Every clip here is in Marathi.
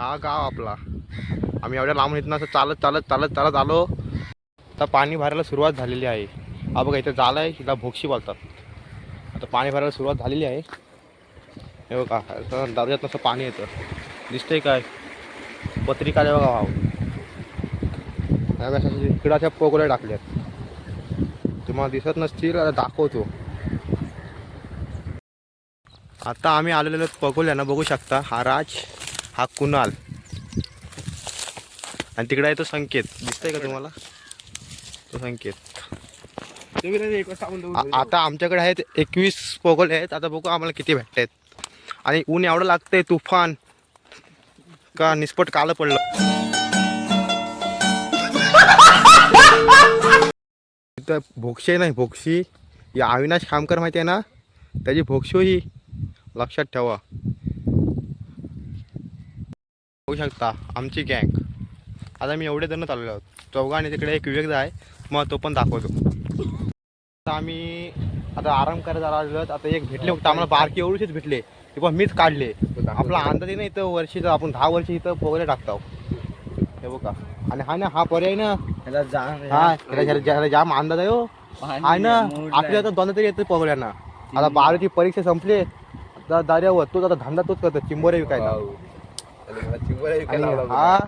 हा गाव आपला. आम्ही एवढ्या लांबून इथनं असं चालत चालत चालत चालत आलो. आता पाणी भरायला सुरुवात झालेली आहे. हा बघा इथं झालं आहे, हिला भोक्षी बोलतात. आता पाणी भरायला सुरुवात झालेली आहे. हे बघा दर्यात असं पाणी येतं, दिसतंय काय? पत्रिका बघा भाव. इकडाच्या पोगोल्या टाकल्यात, तुम्हाला दिसत नसतील, आता दाखवतो. आता आम्ही आलेलो पगोल्या ना, बघू शकता. हा राज, हा कुणाल आणि तिकडे आहे तो संकेत. दिसतंय का तुम्हाला तो संकेत? आता आमच्याकडे आहेत 21 पगोले आहेत. आता बघू आम्हाला किती भेटत आहेत. आणि ऊन एवढं लागतंय, तुफान का निस्पट कालं पडलं. इथं भोक्षी नाही, भोक्षी या अविनाश खामकर माहिती आहे ना, त्याची भोक्षी ही लक्षात ठेवा. बघू शकता आमची गँग. आता मी एवढे जण चाललेलो आहोत. चौघा आणि तिकडे एक विवेक आहे, मग तो पण दाखवतो. आता आम्ही आता आराम करायला आलेलो. आता एक भेटले फक्त आम्हाला, बारकी एवढीच भेटले, ते पण मीच काढले. आपला अंदाज नाही इथं वर्षी, आपण 10 वर्ष इथं पोगले टाकतो. हे बघा. आणि हा ना, हा पर्याय ना, हा जाम अंदाज आहे हो. आहे ना, आपल्या आता दोन तरी येतं पोगल्यांना. आता 12वी परीक्षा संपली, आता दर्यावर तोच आता धंदा तोच करतो, चिंबोरे विकायला. हा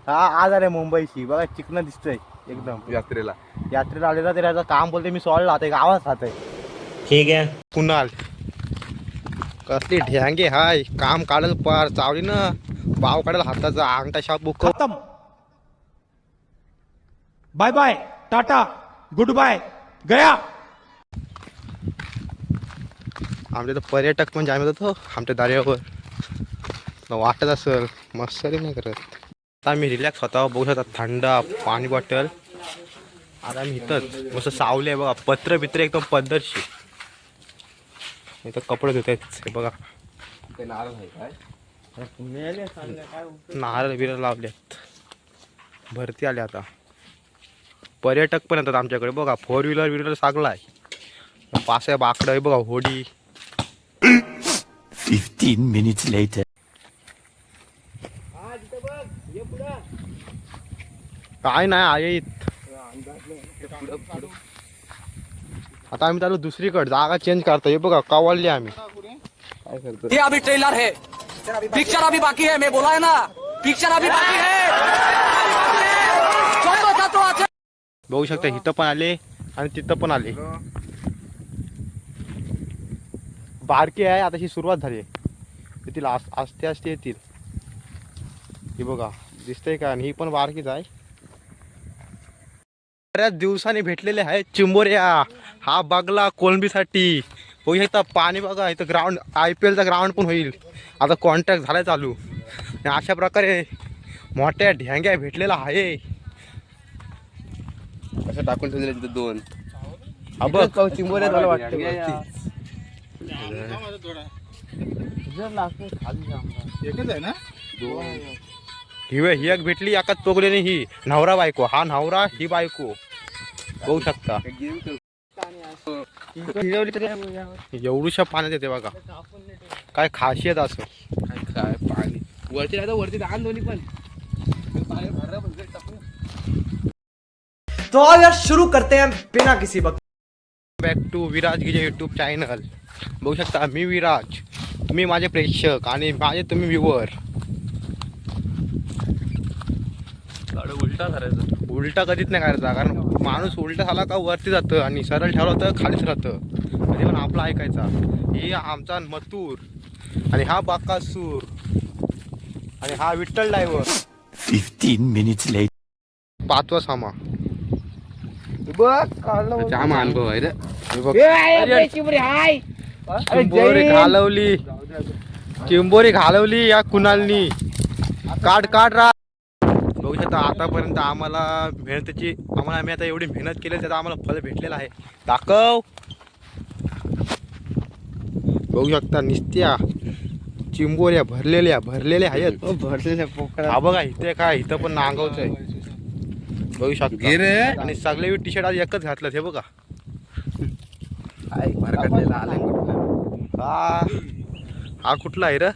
हा आज आले मुंबईशी. बघा चिकन दिसतंय एकदम. यात्रेला आलेला त्याचं काम बोलते, मी सोडला. आता एक आवाज खात ठीक आहे. कुणाल कसली ढ्यांगे हाय, काम काढल पार चावली ना, बाव काढल हाताचा, अंगठा शाप बुक खत्म. Bye bye, tata, good bye, गया. आमच्या तर पर्यटक पण जाम येतात हो आमच्या दर्यावर. वाटत असेल मस्त नाही करत. आता आम्ही रिलॅक्स होता. बघू शकता थंड पाणी बॉटल. आता आम्ही इथंच मस्त सावले बघा, पत्र बित्र एकदम पद्धतशीर. इथं कपडे धुत आहेत बघा. नारळ बिरळ लावलेत, भरती आले. आता पर्यटक पण येतात आमच्याकडे बघा. 4 व्हीलर सागलाय, पास बाकडं आहे बघा, होडी. 15 minutes later. काय नाही आहे. आता आम्ही चालू दुसरीकडे, जागा चेंज करतो. हे बघा कावळली आम्ही. काय करतो, ये अभी ट्रेलर है, पिक्चर अभी बाकी है. मैं बोला है ना, पिक्चर अभी बाकी है. बघू शकता इथं पण आले आणि तिथं पण आले. बारकी आहे, आता ही सुरुवात झाली. येतील आस्ते आस्ते येतील. ही बघा दिसतंय का? आणि ही पण बारकीच आहे. बऱ्याच दिवसांनी भेटलेले आहेत चिंबोऱ्या. हा बगला कोलंबीसाठी. बघू शकता पाणी बघा. इथं ग्राउंड, IPL चा ग्राउंड पण होईल. आता कॉन्ट्रॅक्ट झालाय चालू. अशा प्रकारे मोठ्या ढ्यांग्या भेटलेला आहे. असं टाकून ठेवले तिथे 2. हा बघ चिंबोऱ्या झालं वाटतं. ही एक भेटली एकाच पोगल्याने. ही नवरा बायको, हा नवरा ही बायको. बघू शकता एवढूशा पाण्यात येते बघा. काय खासियत असं. काय पाणी वरती राहतं, वरती लहान दोन्ही पण. तो आओ यार शुरू करते हैं बिना किसी वक्त. बॅक टू विराज गिजे यूट्यूब चॅनल. बघू शकता मी विराज, तुम्ही माझे प्रेक्षक आणि माझे तुम्ही व्ह्यूवर. उलटा करायचं. उलटा कधीच नाही करायचा, कारण माणूस उलटा झाला का वरती जातं आणि सरळ ठेवलं तर खालीच राहतं. कधी पण आपला ऐकायचा. हे आमचा मथुर आणि हा बाकासूर आणि हा विठ्ठल ड्रायव्हर. 15 minutes later. 5वा सामा. जाम अनुभव आहे रे. चिंबोरी घालवली, चिंबोरी घालवली या कुणालनी. काढ रा. बघू शकता आतापर्यंत आम्हाला मेहनतीची, आम्ही आता एवढी मेहनत केली, त्याचा आम्हाला फळ भेटलेलं आहे. दाखव. बघू शकता निस्त्या चिंबोऱ्या भरलेल्या आहेत. भरलेल्या पोकळा. हा बघा इथे काय, इथं पण नांगवच आहे. बघू शकता. आणि सगळे टी शर्ट आज एकच घातलं. हे बघा हा कुठला आहे रे?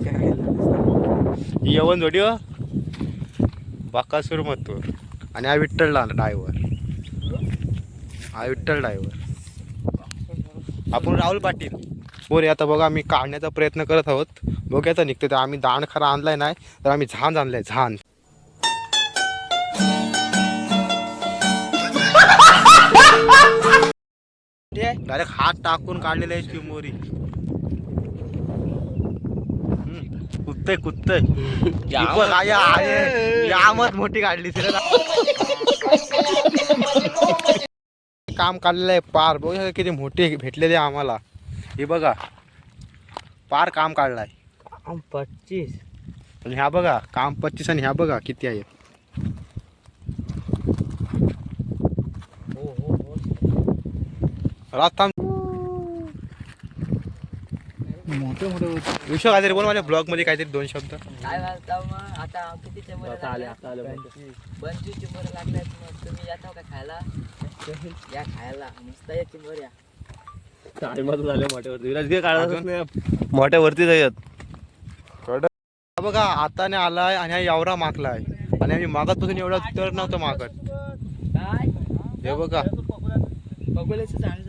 ही यवन जोडी हो बाकासूर मथुर आणि हा विठ्ठल ड्रायव्हर. हा विठ्ठल ड्रायव्हर. आपण राहुल पाटील बोरे. आता बघा आम्ही काढण्याचा प्रयत्न करत आहोत. बघूया आता निघते. तर आम्ही दाण खरा आणलाय नाही तर आम्ही झांज आणलाय झांज. डायरेक्ट हात टाकून काढलेला आहे चिमोरी. कुत्ते कुत्ते यामत मोठी काढली. काम काढलेलं आहे पार. बघू किती मोठी भेटलेली आहे आम्हाला. हे बघा पार काम काढलाय 25. आणि ह्या बघा काम 25 आणि ह्या बघा किती आहेत. रास्ता मोठे मोठे विषय काहीतरी बोल माझ्या ब्लॉग मध्ये काहीतरी 2 शब्द. काय वाजता मग आता किती चंबर लागले? 25 चंबर लागल्यात. मग तुम्ही येता का खायला? या खायला मस्त आहे चंबर या. मोठ्या वरती जायत. हा बघा आता नाही आलाय आणि हा एवढा मागलाय आणि आम्ही मागत पासून एवढा तर नव्हतं मागत. काय हे बघा बघलेच सांग.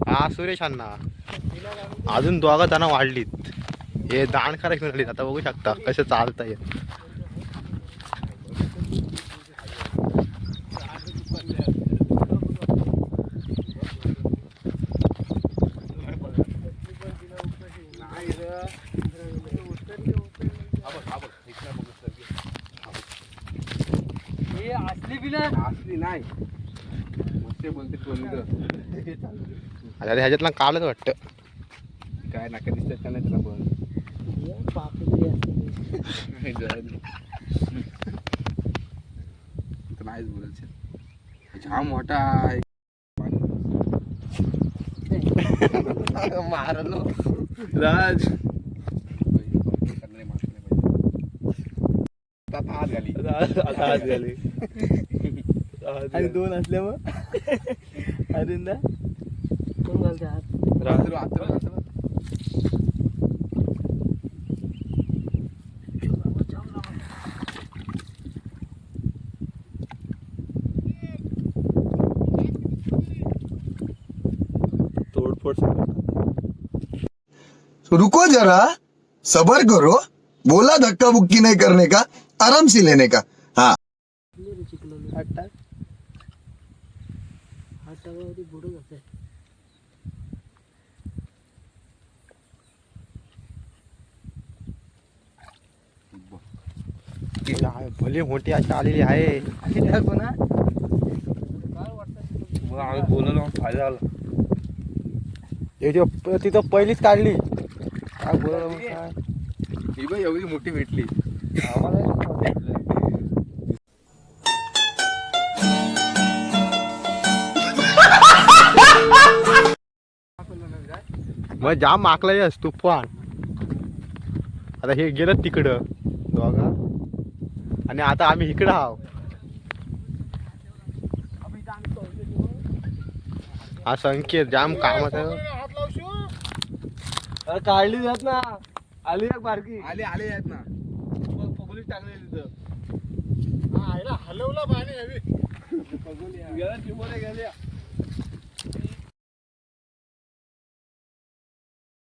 हा सुरेश अण्णा. अजून दोघा जण वाढलीत. हे दाण खरा घेऊन आलीत. आता बघू शकता कसं चालत आहे. असली नाही बोलते आता ह्याच्यातला कालच वाटतं. काय नाका दिसत का नाही त्याला पण. नाहीच बोलायचं. हा मोठा आहे. मारलो राज. आता हात घाली. आता हात घाली. आणि 2 असल्यावर अरिंदा कोण घालते हात? रात्र तोडफोड. रुको जरा सबर करो. बोला धक्का बुक्की नहीं करने का, आराम से लेने का. हाँ भले मोठी अशी आलेली आहे. बोललो फायदा झाला. तिथं पहिलीच काढली. काय बोललो काय ही बाई एवढी मोठी भेटली. मग जाम माकलायस तुफान. आता हे गेलं तिकडं दोघा आणि आता आम्ही इकडं आहो. हा संकेत जाम कामाचा. काढली जात ना. आली एक बारकी. आले आहेत ना. पगोली टाकले तिथं. हलवला पाणी हवी. गेल्या चिमोऱ्या गेल्या.